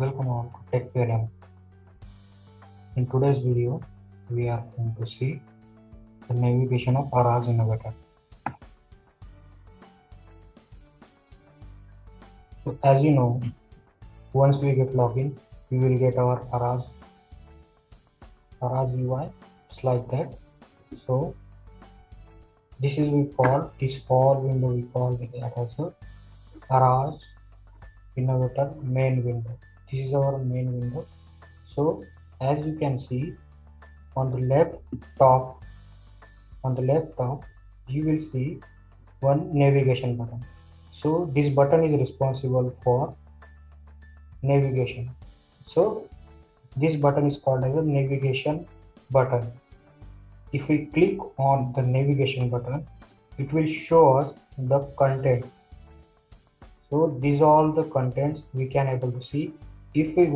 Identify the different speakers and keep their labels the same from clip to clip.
Speaker 1: Welcome all to TechPRM. In today's video, we are going to see the navigation of Aras Innovator. So as you know, once we get login, we will get our Aras UI. It's like that. So this is we call this all window we call it as a Aras Innovator main window. This is our main window. So as you can see on the left top, you will see one navigation button. So this button is responsible for navigation. So this button is called as a navigation button. If we click on the navigation button, it will show us the content. So these are all the contents we can able to see. If we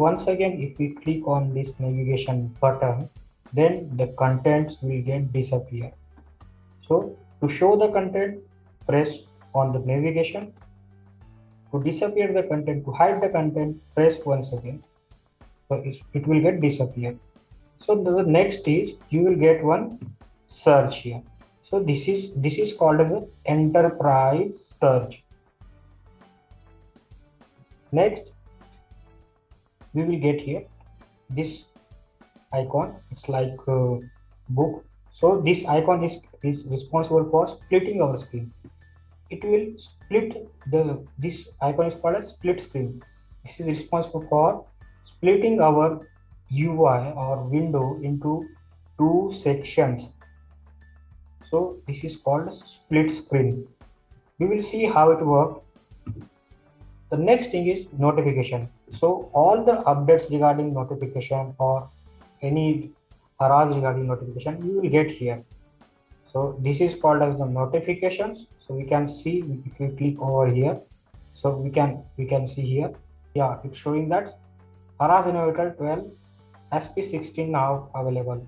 Speaker 1: click on this navigation button, then the contents will get disappear. So to show the content, press on the navigation. To disappear the content, to hide the content, press once again. So it will get disappear. So the next is you will get one search here. So this is called as an enterprise search. Next, we will get here this icon. It's like a book. So this icon is responsible for splitting our screen. It will split this icon is called as split screen. This is responsible for splitting our UI or window into two sections. So this is called split screen. We will see how it works. The next thing is notification. So all the updates regarding notification or any Aras regarding notification, you will get here. So this is called as the notifications. So we can see if we click over here. So we can see here. Yeah, it's showing that Aras Innovator 12 SP16 now available.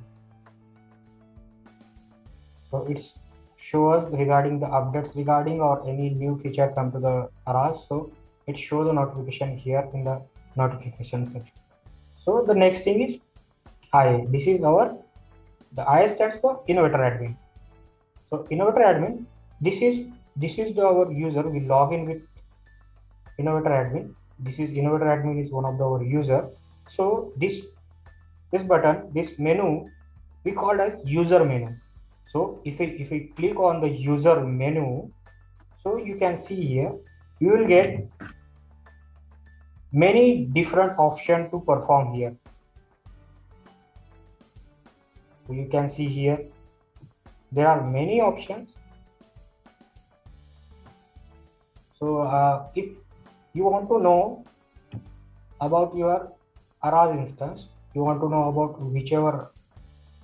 Speaker 1: So it's shows regarding the updates regarding or any new feature come to the Aras. So it shows the notification here in the notification section. So the next thing is IA. This is the IA stands for Innovator Admin. So Innovator Admin, this is our user. We log in with Innovator Admin. This is Innovator Admin is one of our user. So this button, this menu, we call as user menu. So if we click on the user menu, so you can see here, you will get many different options to perform here. So you can see here, there are many options. So if you want to know about your Aras instance, you want to know about whichever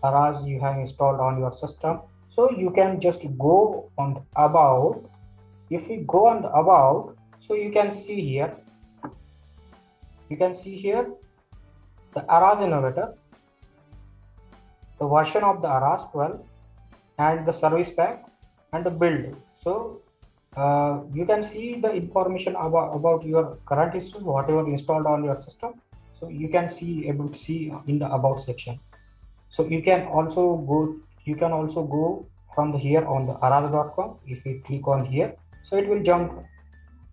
Speaker 1: Aras you have installed on your system, so you can just go on the about. If we go on the about, so you can see here the Aras Innovator, the version of the Aras 12, and the service pack and the build. So you can see the information about your current instance, whatever installed on your system. So you can able to see in the about section. So you can also go from here on the aras.com. If you click on here, so it will jump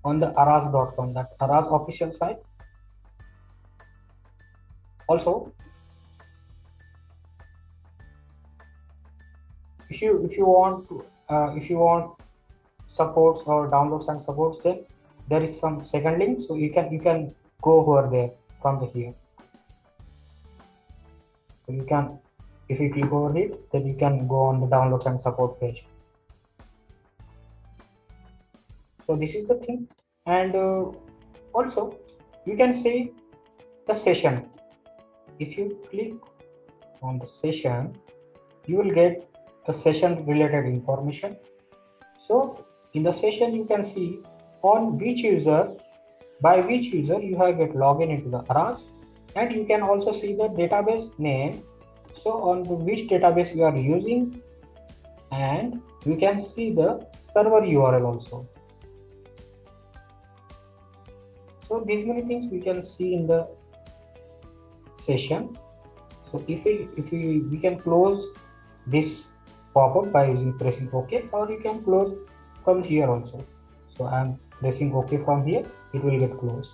Speaker 1: on the aras.com, that Aras official site. Also, if you want supports or downloads and supports, then there is some second link. So you can go over there from here. So you can, if you click over it, then you can go on the downloads and support page. So this is the thing. And also you can see the session. If you click on the session, you will get the session related information. So in the session, you can see on by which user you have get login into the Aras, and you can also see the database name. So on which database you are using, and you can see the server URL also. So these many things we can see in the session. So we can close this pop-up by using pressing OK, or you can close from here also. So I am pressing OK from here, it will get closed.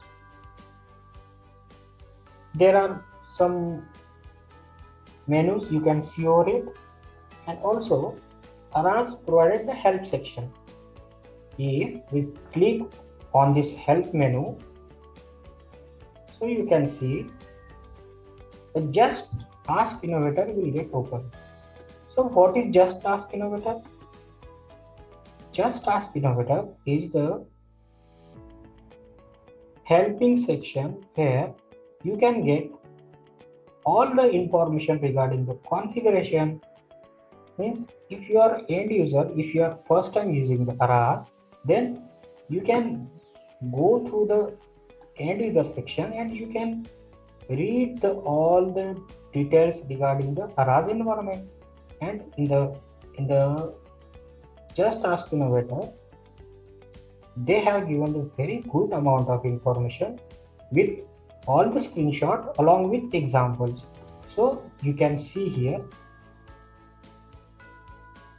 Speaker 1: There are some menus you can see over it, and also Aras provided the help section. If we click on this help menu, so you can see the Just Ask Innovator will get open. So what is Just Ask Innovator? Just Ask Innovator is the helping section where you can get all the information regarding the configuration. Means if you are end user, if you are first time using the Aras, then you can go through the end user section and you can read all the details regarding the Aras environment. And in the Just Ask Innovator, they have given a very good amount of information with all the screenshot along with examples. So you can see here,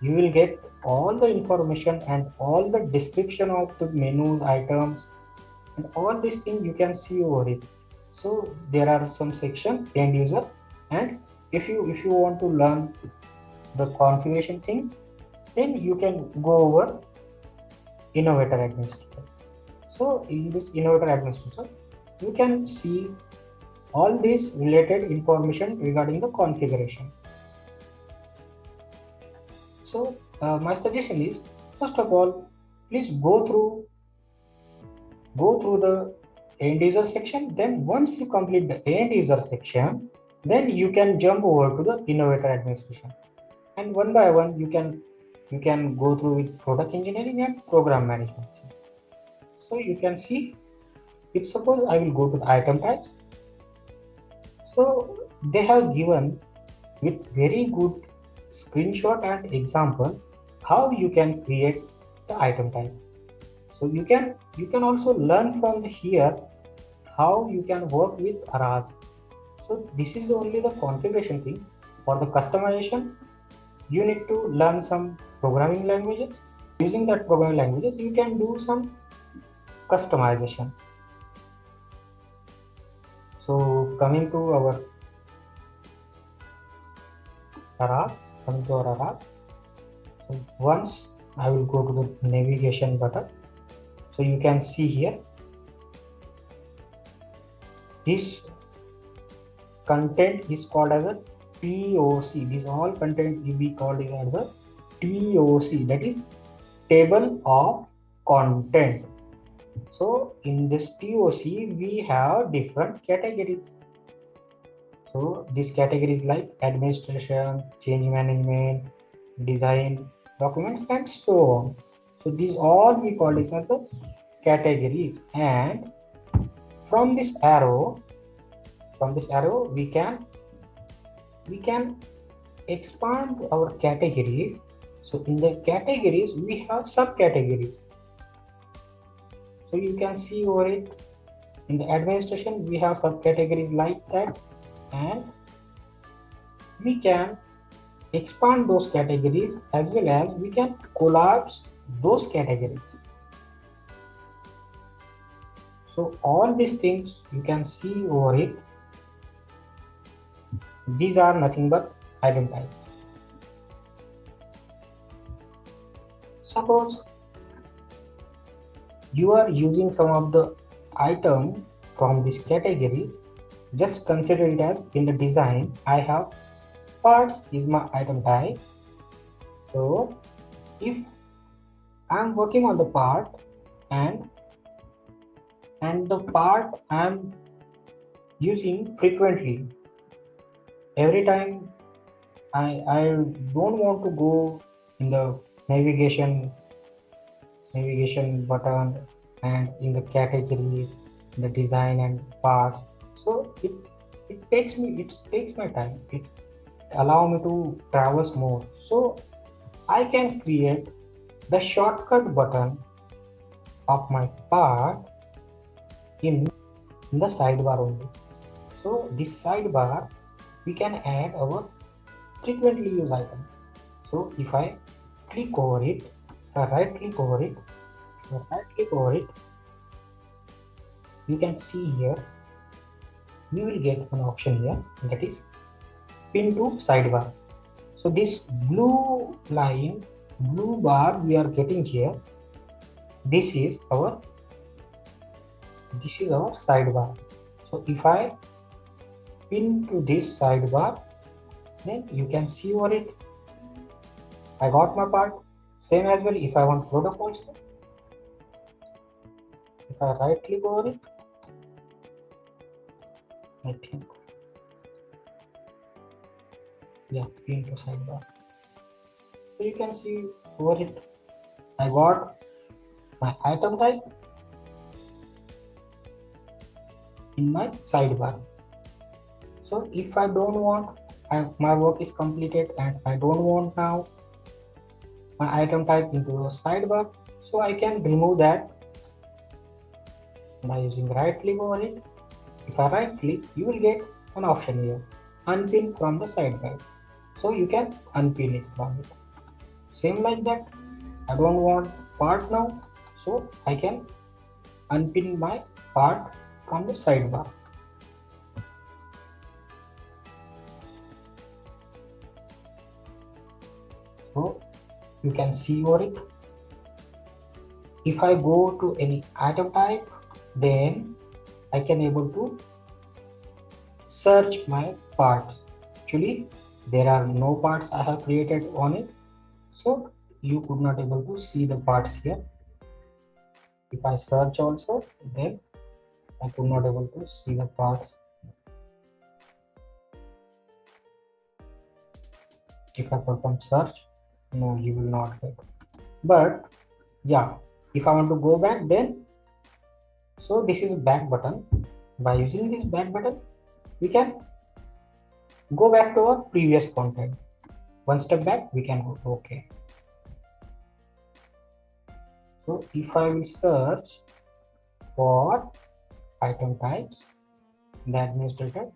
Speaker 1: you will get all the information and all the description of the menus, items, and all these things you can see over it. So there are some section end user, and if you want to learn the configuration thing, then you can go over Innovator Administrator. So in this Innovator Administrator, you can see all these related information regarding the configuration. So my suggestion is, first of all, please go through the end user section. Then once you complete the end user section, then you can jump over to the Innovator Administration, and one by one you can go through with product engineering and program management. So you can see, if suppose I will go to the item types, so they have given with very good screenshot and example how you can create the item type. So you can also learn from here how you can work with Aras. So this is only the configuration thing. For the customization, you need to learn some programming languages. Using that programming languages, you can do some customization. So coming to our Aras, so once I will go to the navigation button. So you can see here, this content is called as a TOC. This all content will be called as a TOC, that is table of content. So in this TOC, we have different categories. So these categories like administration, change management, design, documents, and so on. So these all we call it as a categories, and from this arrow we can expand our categories. So in the categories we have subcategories. So you can see over it, in the administration we have subcategories like that, and we can expand those categories as well as we can collapse those categories. So all these things you can see over it. These are nothing but item types. Suppose you are using some of the item from these categories, just consider it as in the design I have parts is my item type. So if I am working on the part and the part I am using frequently, every time I don't want to go in the navigation button and in the categories, the design and parts. So it takes my time. It allow me to traverse more. So I can create the shortcut button of my part in the sidebar only. So this sidebar, we can add our frequently used item. So if I click over it, if I right click over it, you can see here, we will get an option here, that is pin to sidebar. So this blue line, blue bar we are getting here, this is our sidebar. So if I pin to this sidebar, then you can see over it, I got my part. Same as well if I want product also. If I right click over it, I think, yeah, pin to sidebar. So you can see over it, I got my item type in my sidebar. So if I don't want, my work is completed and I don't want now my item type into a sidebar, so I can remove that by using right click over it. If I right click, you will get an option here, unpin from the sidebar. So you can unpin it from it. Same like that, I don't want part now, so I can unpin my part from the sidebar. So you can see over it. If I go to any item type, then I can able to search my parts. Actually, there are no parts I have created on it, so you could not able to see the parts here. If I search also, then I could not able to see the parts. If I perform search, no, you will not get. But yeah, if I want to go back, then so this is back button. By using this back button, we can go back to our previous content. One step back, we can go to OK. So if I will search for item types, the administrator,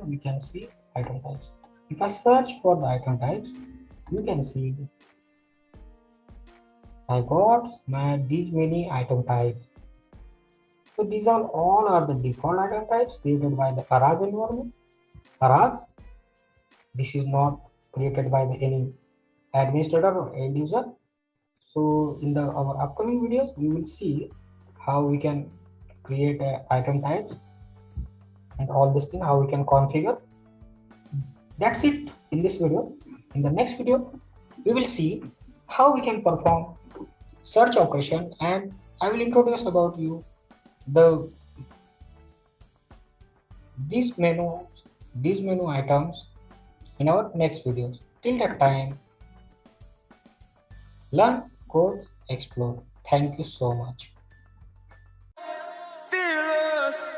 Speaker 1: we can see item types. If I search for the item types, you can see I got these many item types. So these are all are the default item types created by the Aras environment. Aras, this is not created by any administrator or end user. So in our upcoming videos, we will see how we can create item types and all this thing, how we can configure. That's it in this video. In the next video, we will see how we can perform search operation, and I will introduce about you these menu items in our next videos. Till that time, learn, code, explore. Thank you so much. Fearless.